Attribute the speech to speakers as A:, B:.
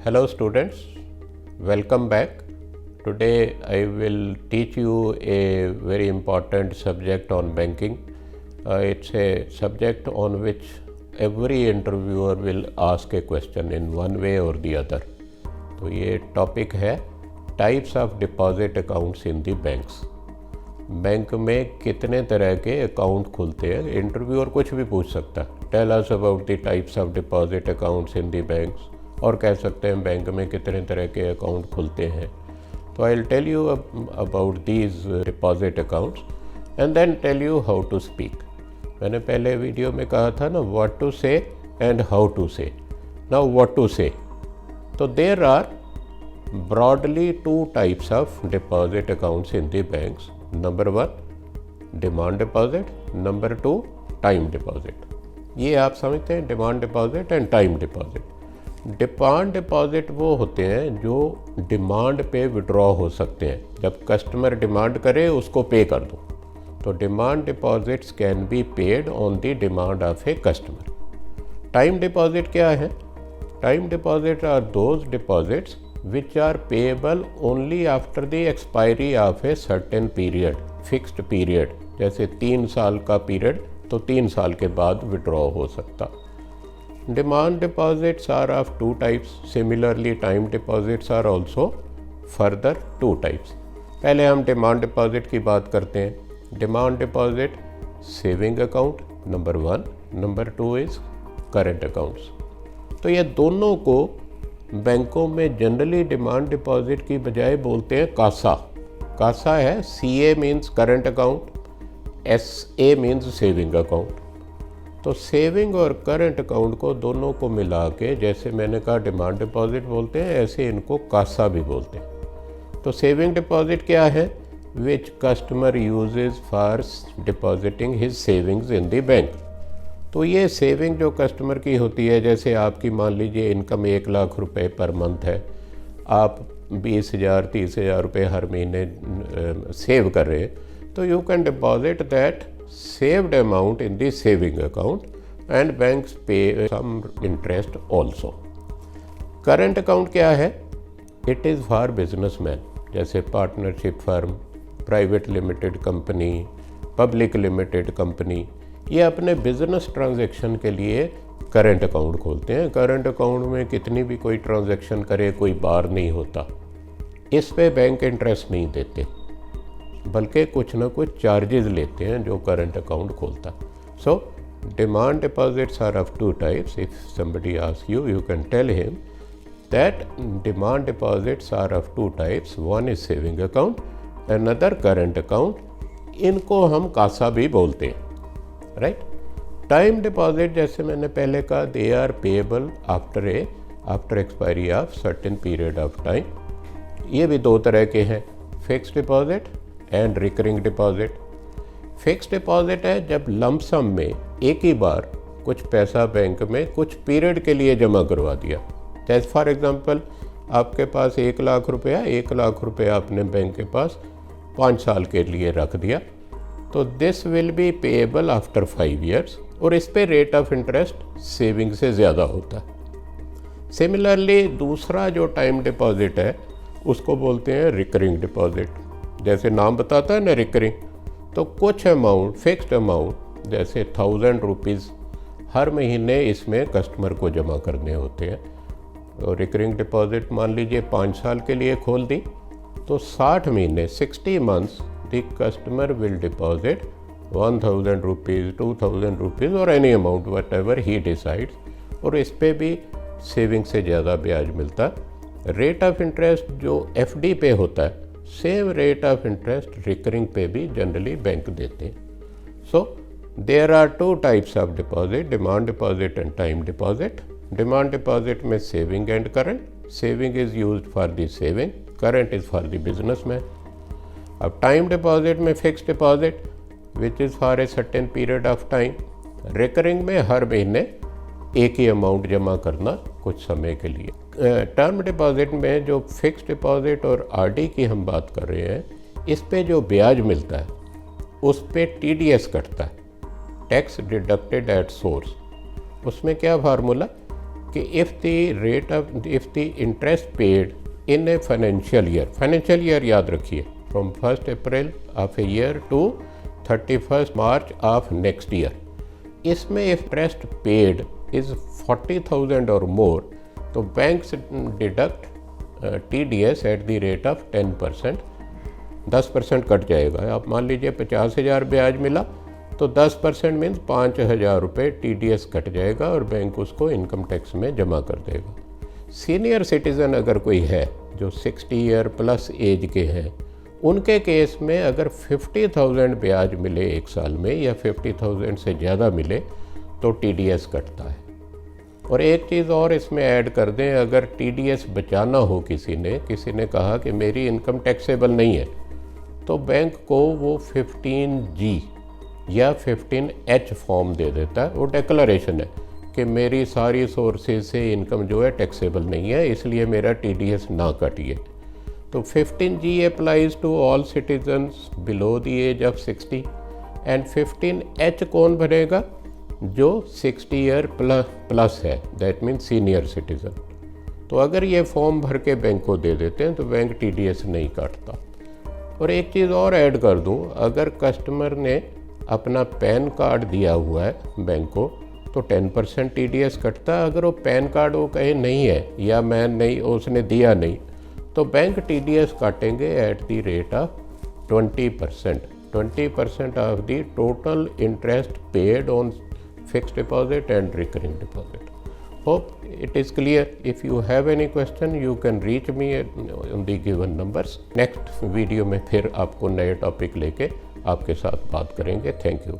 A: Hello students, welcome back. Today I will teach you a very important subject on banking. It's a subject on which every interviewer will ask a question in one way or the other. तो ये topic है types of deposit accounts in the banks. Bank में कितने तरह के account खुलते हैं, interviewer कुछ भी पूछ सकता है। Tell us about the types of deposit accounts in the banks, और कह सकते हैं बैंक में कितने तरह के अकाउंट खुलते हैं। तो I will tell you about these deposit accounts and then tell you how to speak. मैंने पहले वीडियो में कहा था ना, what to say and how to say. Now what to say, तो there are broadly two types of deposit accounts in the banks. Number one, demand deposit. Number two, time deposit. ये आप समझते हैं, demand deposit and time deposit. Demand deposit वो होते हैं जो demand पे विड्रॉ हो सकते हैं, जब कस्टमर डिमांड करे उसको पे कर दो। तो demand deposits can be paid on the demand of a customer. Time deposit क्या है? Time deposit are those deposits which are payable only after the expiry of a certain period, fixed period। जैसे 3 साल का period, तो 3 साल के बाद withdraw हो सकता। Demand deposits are of 2 types. Similarly time deposits are also further 2 types. पहले हम डिमांड डिपॉजिट की बात करते हैं। Demand deposit saving account number 1, number 2 is current accounts. तो ये दोनों को बैंकों में जनरली डिमांड डिपॉजिट की बजाय बोलते हैं कासा। कासा है, CA means current account, SA means saving account. तो सेविंग और करंट अकाउंट को दोनों को मिला के, जैसे मैंने कहा डिमांड डिपॉजिट बोलते हैं, ऐसे इनको कासा भी बोलते हैं। तो सेविंग डिपॉजिट क्या है? Which customer uses for depositing his savings in the bank. तो ये सेविंग जो कस्टमर की होती है, जैसे आपकी मान लीजिए इनकम 1 लाख रुपए पर मंथ है, आप 20,000 30,000 रुपये हर महीने सेव कर रहे हैं, तो you can deposit that saved amount in the saving account and banks pay some interest also. Current account क्या है? इट इज़ फॉर बिजनेसमैन, जैसे partnership firm, private limited company, public limited company, ये अपने business transaction के लिए current account खोलते हैं। Current account में कितनी भी कोई ट्रांजैक्शन करे, कोई बार नहीं होता। इस पे बैंक इंटरेस्ट नहीं देते, बल्कि कुछ ना कुछ चार्जेस लेते हैं जो करंट अकाउंट खोलता। So demand deposits are of 2 types. If somebody ask you, you can tell him that demand deposits are of 2 types. One is saving account, another current account. इनको हम कासा भी बोलते हैं, राइट। टाइम डिपॉजिट, जैसे मैंने पहले कहा, they are payable after expiry of certain period of time. ये भी 2 तरह के हैं, fixed deposit and recurring deposit. Fixed deposit है जब लमसम में एक ही बार कुछ पैसा बैंक में कुछ पीरियड के लिए जमा करवा दिया। जैसे फॉर एग्जांपल आपके पास 1 लाख रुपया, 1 लाख रुपया आपने बैंक के पास 5 साल के लिए रख दिया, तो this will be payable after 5 years, और इस पे रेट ऑफ इंटरेस्ट सेविंग से ज़्यादा होता है। सिमिलरली दूसरा जो टाइम डिपॉजिट है उसको बोलते हैं रिकरिंग डिपॉजिट। जैसे नाम बताता है ना रिकरिंग, तो कुछ अमाउंट, फिक्स्ड अमाउंट, जैसे 1000 रुपीज़ हर महीने इसमें कस्टमर को जमा करने होते हैं। और रिकरिंग डिपॉजिट मान लीजिए 5 साल के लिए खोल दी, तो 60 महीने 60 months the customer will deposit 1000 rupees, 2000 rupees और any amount whatever he decides, और इस पे भी सेविंग से ज़्यादा ब्याज मिलता है। रेट ऑफ इंटरेस्ट जो FD पे होता है, same rate of interest recurring पे भी जनरली बैंक देते हैं। So there are 2 types of deposit, demand deposit and time deposit. Demand deposit में saving and current. Saving is used for the saving, current is for the businessman. अब time deposit में fix deposit which is for a certain period of time. Recurring में हर महीने एक ही amount जमा करना कुछ समय के लिए। टर्म डिपॉजिट में जो फिक्स डिपॉजिट और RD की हम बात कर रहे हैं, इस पे जो ब्याज मिलता है उस पे TDS कटता है, टैक्स डिडक्टेड एट सोर्स। उसमें क्या फार्मूला, कि if the interest paid in a financial year याद रखिए, from 1st April of a year to 31st March of next year, इसमें interest paid is 40,000 or more, तो banks deduct TDS at the rate of 10%, 10% cut जाएगा। आप मान लीजिए 50,000 ब्याज मिला तो 10% मीन्स 5,000 रुपये TDS कट जाएगा और बैंक उसको इनकम टैक्स में जमा कर देगा। सीनियर सिटीज़न अगर कोई है जो 60 ईयर प्लस एज के हैं, उनके केस में अगर 50,000 ब्याज मिले एक साल में या 50,000 से ज़्यादा मिले तो TDS कटता है। और एक चीज़ और इसमें ऐड कर दें, अगर TDS बचाना हो किसी ने कहा कि मेरी इनकम टैक्सेबल नहीं है, तो बैंक को वो 15G या 15H फॉर्म दे देता है। वो डिक्लेरेशन है कि मेरी सारी सोर्सेज से इनकम जो है टैक्सेबल नहीं है, इसलिए मेरा TDS ना कटिए। तो 15G applies to all citizens below the age of 60 and 15H कौन भरेगा? जो 60 ईयर प्लस है, दैट मीन्स सीनियर सिटीज़न। तो अगर ये फॉर्म भर के बैंक को दे देते हैं तो बैंक TDS नहीं काटता। और एक चीज़ और ऐड कर दूं, अगर कस्टमर ने अपना पैन कार्ड दिया हुआ है बैंक को तो 10% TDS कटता। अगर वो पैन कार्ड वो कहे नहीं है या मैं नहीं, उसने दिया नहीं, तो बैंक TDS काटेंगे at the rate of 20% of the total interest paid on fixed deposit and recurring deposit. Hope it is clear. If you have any question, you can reach me on the given numbers. Next video में फिर आपको नए topic लेके आपके साथ बात करेंगे। Thank you.